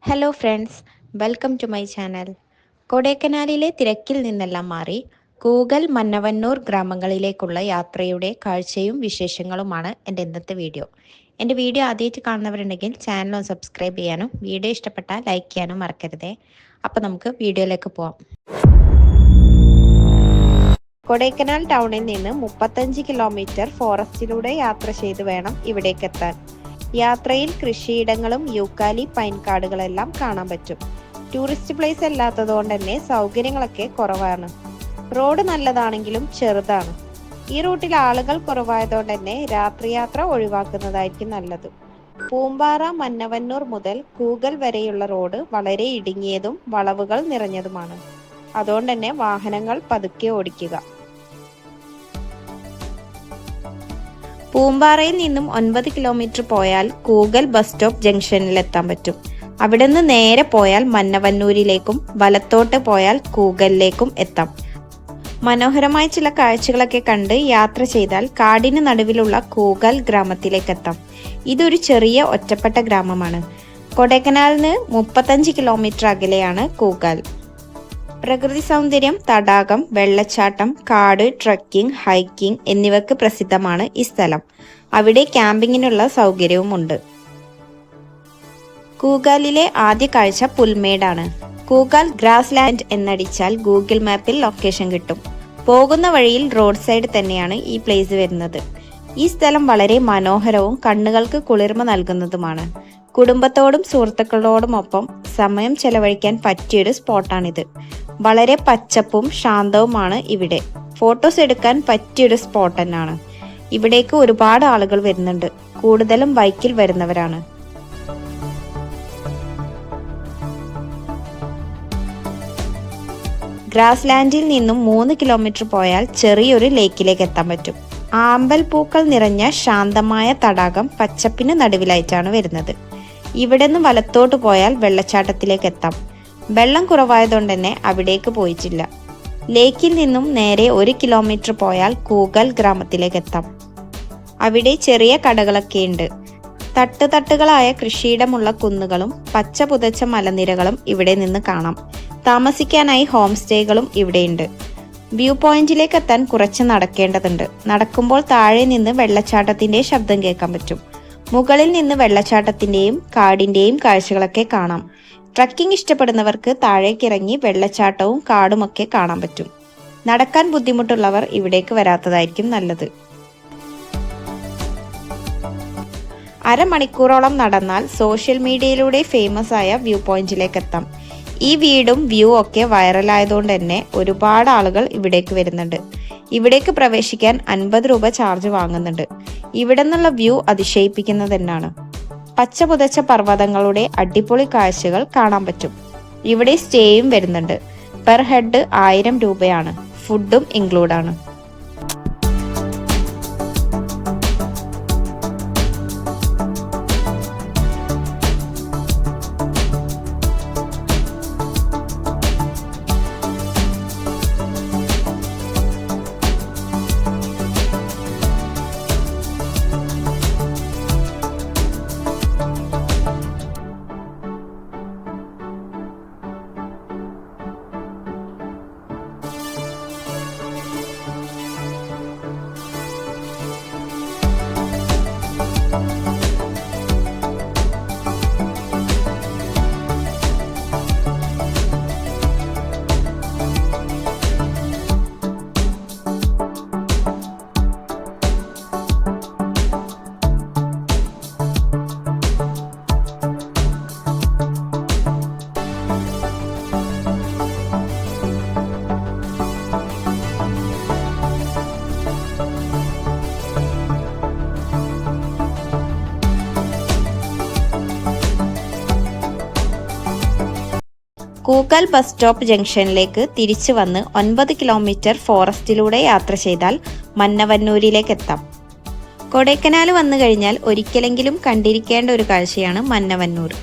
Hello friends, welcome to my channel. കൊടൈക്കനാലിലെ തിരക്കിൽ നിന്നെല്ലാം മാറി കൂകൽ മന്നവന്നൂർ ഗ്രാമങ്ങളിലേക്കുള്ള യാത്രയുടെ കാഴ്ചയും വിശേഷങ്ങളുമാണ് എൻ്റെ ഇന്നത്തെ വീഡിയോ. എൻ്റെ വീഡിയോ ആദ്യമായിട്ട് കാണുന്നവരുണ്ടെങ്കിൽ ചാനൽ ഒന്ന് സബ്സ്ക്രൈബ് ചെയ്യാനും വീഡിയോ ഇഷ്ടപ്പെട്ടാൽ ലൈക്ക് ചെയ്യാനും മറക്കരുതേ. അപ്പോൾ നമുക്ക് വീഡിയോയിലേക്ക് പോവാം. കൊടൈക്കനാൽ ടൗണിൽ നിന്ന് 35 കിലോമീറ്റർ ഫോറസ്റ്റിലൂടെ യാത്ര ചെയ്ത് വേണം ഇവിടേക്ക് എത്താൻ. യാത്രയിൽ കൃഷിയിടങ്ങളും യൂക്കാലി പൈൻ കാടുകളെല്ലാം കാണാൻ പറ്റും. ടൂറിസ്റ്റ് പ്ലേസ് അല്ലാത്തതുകൊണ്ട് തന്നെ സൗകര്യങ്ങളൊക്കെ കുറവാണ്. റോഡ് നല്ലതാണെങ്കിലും ചെറുതാണ്. ഈ റൂട്ടിൽ ആളുകൾ കുറവായതുകൊണ്ട് തന്നെ രാത്രി യാത്ര ഒഴിവാക്കുന്നതായിരിക്കും നല്ലത്. പൂമ്പാറ മന്നവന്നൂർ മുതൽ കൂകൽ വരെയുള്ള റോഡ് വളരെ ഇടുങ്ങിയതും വളവുകൾ നിറഞ്ഞതുമാണ്. അതുകൊണ്ട് തന്നെ വാഹനങ്ങൾ പതുക്കെ ഓടിക്കുക. പൂമ്പാറയിൽ നിന്നും 9 കിലോമീറ്റർ പോയാൽ കൂകൽ ബസ് സ്റ്റോപ്പ് ജംഗ്ഷനിൽ എത്താൻ പറ്റും. അവിടെ നിന്ന് നേരെ പോയാൽ മന്നവന്നൂരിലേക്കും വലത്തോട്ട് പോയാൽ കൂകലിലേക്കും എത്താം. മനോഹരമായ ചില കാഴ്ചകളൊക്കെ കണ്ട് യാത്ര ചെയ്താൽ കാടിന് നടുവിലുള്ള കൂകൽ ഗ്രാമത്തിലേക്ക് എത്താം. ഇതൊരു ചെറിയ ഒറ്റപ്പെട്ട ഗ്രാമമാണ്. കൊടൈക്കനാലിന് 35 കിലോമീറ്റർ അകലെയാണ് കൂകൽ. പ്രകൃതി സൗന്ദര്യം, തടാകം, വെള്ളച്ചാട്ടം, കാട്, ട്രക്കിംഗ്, ഹൈക്കിംഗ് എന്നിവയ്ക്ക് പ്രസിദ്ധമാണ് ഈ സ്ഥലം. അവിടെ ക്യാമ്പിങ്ങിനുള്ള സൗകര്യവുമുണ്ട്. കൂഗലിലെ ആദ്യ കാഴ്ച പുൽമേടാണ്. കൂഗൽ ഗ്രാസ് ലാൻഡ് എന്നടിച്ചാൽ ഗൂഗിൾ മാപ്പിൽ ലൊക്കേഷൻ കിട്ടും. പോകുന്ന വഴിയിൽ റോഡ് സൈഡ് തന്നെയാണ് ഈ പ്ലേസ് വരുന്നത്. ഈ സ്ഥലം വളരെ മനോഹരവും കണ്ണുകൾക്ക് കുളിർമ നൽകുന്നതുമാണ്. കുടുംബത്തോടും സുഹൃത്തുക്കളോടുമൊപ്പം സമയം ചെലവഴിക്കാൻ പറ്റിയൊരു സ്പോട്ടാണിത്. വളരെ പച്ചപ്പും ശാന്തവുമാണ് ഇവിടെ. ഫോട്ടോസ് എടുക്കാൻ പറ്റിയൊരു സ്പോട്ട് തന്നെയാണ്. ഇവിടേക്ക് ഒരുപാട് ആളുകൾ വരുന്നുണ്ട്. കൂടുതലും ബൈക്കിൽ വരുന്നവരാണ്. ഗ്രാസ് ലാൻഡിൽ നിന്നും 3 കിലോമീറ്റർ പോയാൽ ചെറിയൊരു ലേക്കിലേക്ക് എത്താൻ പറ്റും. ആമ്പൽ പൂക്കൾ നിറഞ്ഞ ശാന്തമായ തടാകം പച്ചപ്പിന് നടുവിലായിട്ടാണ് വരുന്നത്. ഇവിടെ നിന്ന് വലത്തോട്ട് പോയാൽ വെള്ളച്ചാട്ടത്തിലേക്ക് എത്താം. വെള്ളം കുറവായതുകൊണ്ട് തന്നെ അവിടേക്ക് പോയിട്ടില്ല. ലേക്കിൽ നിന്നും നേരെ 1 കിലോമീറ്റർ പോയാൽ കൂകൽ ഗ്രാമത്തിലേക്ക് എത്താം. അവിടെ ചെറിയ കടകളൊക്കെ ഉണ്ട്. തട്ടുതട്ടുകളായ കൃഷിയിടമുള്ള കുന്നുകളും പച്ച പുതച്ച മലനിരകളും ഇവിടെ നിന്ന് കാണാം. താമസിക്കാനായി ഹോം സ്റ്റേകളും ഇവിടെയുണ്ട്. വ്യൂ പോയിന്റിലേക്ക് എത്താൻ കുറച്ച് നടക്കേണ്ടതുണ്ട്. നടക്കുമ്പോൾ താഴെ നിന്ന് വെള്ളച്ചാട്ടത്തിന്റെ ശബ്ദം കേൾക്കാൻ പറ്റും. മുകളിൽ നിന്ന് വെള്ളച്ചാട്ടത്തിന്റെയും കാടിന്റെയും കാഴ്ചകളൊക്കെ കാണാം. ട്രക്കിംഗ് ഇഷ്ടപ്പെടുന്നവർക്ക് താഴേക്കിറങ്ങി വെള്ളച്ചാട്ടവും കാടുമൊക്കെ കാണാൻ പറ്റും. നടക്കാൻ ബുദ്ധിമുട്ടുള്ളവർ ഇവിടേക്ക് വരാത്തതായിരിക്കും നല്ലത്. അരമണിക്കൂറോളം നടന്നാൽ സോഷ്യൽ മീഡിയയിലൂടെ ഫേമസ് ആയ വ്യൂ പോയിന്റിലേക്ക് എത്താം. ഈ വീടും വ്യൂ ഒക്കെ വൈറലായതുകൊണ്ട് തന്നെ ഒരുപാട് ആളുകൾ ഇവിടേക്ക് വരുന്നുണ്ട്. ഇവിടേക്ക് പ്രവേശിക്കാൻ 50 രൂപ ചാർജ് വാങ്ങുന്നുണ്ട്. ഇവിടെ നിന്നുള്ള വ്യൂ അതിശയിപ്പിക്കുന്നത് തന്നെയാണ്. പച്ച പുതച്ച പർവ്വതങ്ങളുടെ അടിപൊളി കാഴ്ചകൾ കാണാൻ പറ്റും. ഇവിടെ സ്റ്റേയും വരുന്നുണ്ട്. പെർ ഹെഡ് 1000 രൂപയാണ്. ഫുഡും ഇൻക്ലൂഡാണ്. കൂകൽ ബസ് സ്റ്റോപ്പ് ജംഗ്ഷനിലേക്ക് തിരിച്ചു വന്ന് 9 കിലോമീറ്റർ ഫോറസ്റ്റിലൂടെ യാത്ര ചെയ്താൽ മന്നവന്നൂരിലേക്ക് എത്താം. കൊടൈക്കനാൽ വന്നു കഴിഞ്ഞാൽ ഒരിക്കലെങ്കിലും കണ്ടിരിക്കേണ്ട ഒരു കാഴ്ചയാണ് മന്നവന്നൂർ.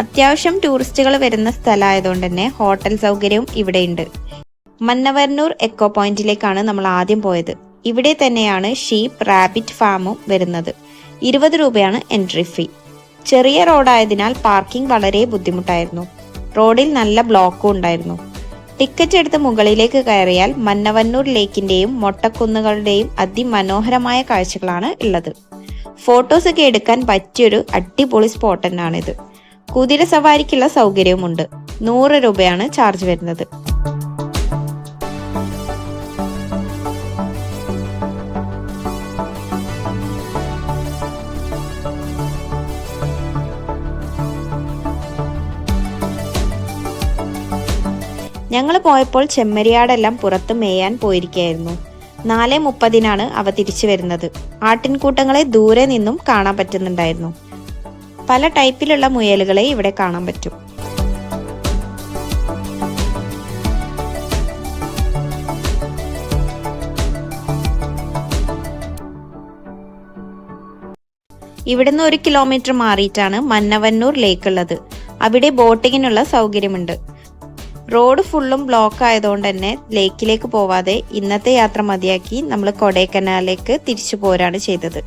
അത്യാവശ്യം ടൂറിസ്റ്റുകൾ വരുന്ന സ്ഥലമായതുകൊണ്ട് തന്നെ ഹോട്ടൽ സൗകര്യവും ഇവിടെയുണ്ട്. മന്നവന്നൂർ എക്കോ പോയിന്റിലേക്കാണ് നമ്മൾ ആദ്യം പോയത്. ഇവിടെ തന്നെയാണ് ഷീപ്പ് റാബിറ്റ് ഫാമും വരുന്നത്. 20 രൂപയാണ് എൻട്രി ഫീ. ചെറിയ റോഡായതിനാൽ പാർക്കിംഗ് വളരെ ബുദ്ധിമുട്ടായിരുന്നു. റോഡിൽ നല്ല ബ്ലോക്കും ഉണ്ടായിരുന്നു. ടിക്കറ്റ് എടുത്ത് മുകളിലേക്ക് കയറിയാൽ മന്നവന്നൂർ ലേക്കിന്റെയും മൊട്ടക്കുന്നുകളുടെയും അതിമനോഹരമായ കാഴ്ചകളാണ് ഉള്ളത്. ഫോട്ടോസ് ഒക്കെ എടുക്കാൻ പറ്റിയൊരു അടിപൊളി സ്പോട്ട് തന്നെയാണിത്. കുതിര സവാരിക്കുള്ള സൗകര്യവുമുണ്ട്. 100 രൂപയാണ് ചാർജ് വരുന്നത്. ഞങ്ങൾ പോയപ്പോൾ ചെമ്മരിയാടെല്ലാം പുറത്ത് മേയാൻ പോയിരിക്കുകയായിരുന്നു. 4:30 അവ തിരിച്ചു വരുന്നത്. ആട്ടിൻകൂട്ടങ്ങളെ ദൂരെ നിന്നും കാണാൻ പറ്റുന്നുണ്ടായിരുന്നു. പല ടൈപ്പിലുള്ള മുയലുകളെ ഇവിടെ കാണാൻ പറ്റും. ഇവിടുന്ന് 1 കിലോമീറ്റർ മാറിയിട്ടാണ് മന്നവന്നൂർ ലേക്ക് ഉള്ളത്. അവിടെ ബോട്ടിങ്ങിനുള്ള സൗകര്യമുണ്ട്. റോഡ് ഫുള്ളും ബ്ലോക്ക് ആയതുകൊണ്ട് തന്നെ ലേക്കിലേക്ക് പോവാതെ ഇന്നത്തെ യാത്ര മതിയാക്കി നമ്മൾ കൊടൈക്കനാലിലേക്ക് തിരിച്ചു പോരാണ് ചെയ്തത്.